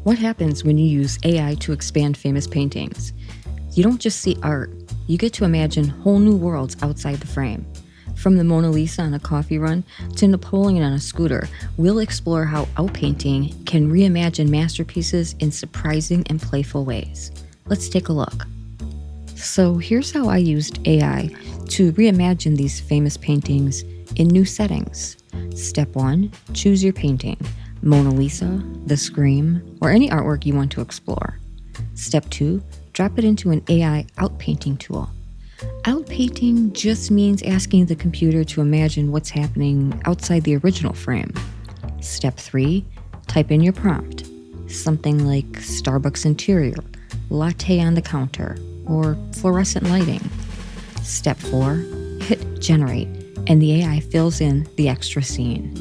What happens when you use AI to expand famous paintings? You don't just see art, you get to imagine whole new worlds outside the frame. From the Mona Lisa on a coffee run to Napoleon on a scooter, we'll explore how outpainting can reimagine masterpieces in surprising and playful ways. Let's take a look. So here's how I used AI to reimagine these famous paintings in new settings. Step 1, choose your painting. Mona Lisa, The Scream, or any artwork you want to explore. Step 2, drop it into an AI outpainting tool. Outpainting just means asking the computer to imagine what's happening outside the original frame. Step 3, type in your prompt. Something like Starbucks interior, latte on the counter, or fluorescent lighting. Step 4, hit generate, and the AI fills in the extra scene.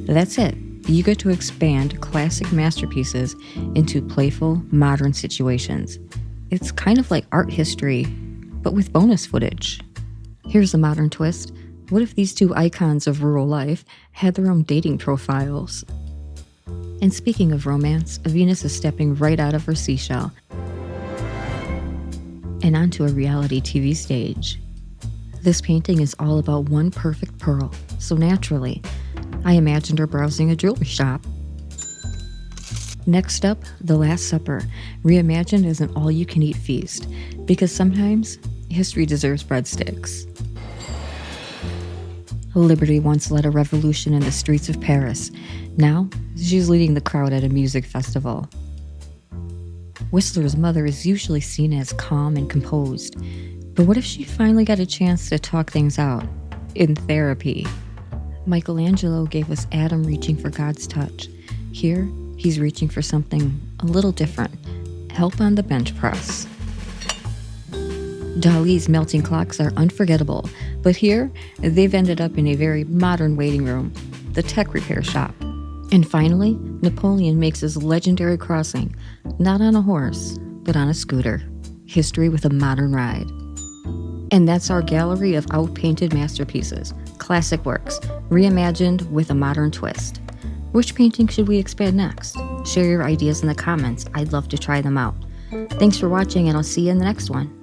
That's it. You get to expand classic masterpieces into playful, modern situations. It's kind of like art history, but with bonus footage. Here's a modern twist. What if these two icons of rural life had their own dating profiles? And speaking of romance, Venus is stepping right out of her seashell and onto a reality TV stage. This painting is all about one perfect pearl, so naturally, I imagined her browsing a jewelry shop. Next up, The Last Supper, reimagined as an all-you-can-eat feast, because sometimes history deserves breadsticks. Liberty once led a revolution in the streets of Paris. Now, she's leading the crowd at a music festival. Whistler's mother is usually seen as calm and composed, but what if she finally got a chance to talk things out? In therapy. Michelangelo gave us Adam reaching for God's touch. Here, he's reaching for something a little different. Help on the bench press. Dali's melting clocks are unforgettable, but here, they've ended up in a very modern waiting room, the tech repair shop. And finally, Napoleon makes his legendary crossing, not on a horse, but on a scooter. History with a modern ride. And that's our gallery of outpainted masterpieces, classic works, reimagined with a modern twist. Which painting should we expand next? Share your ideas in the comments. I'd love to try them out. Thanks for watching, and I'll see you in the next one.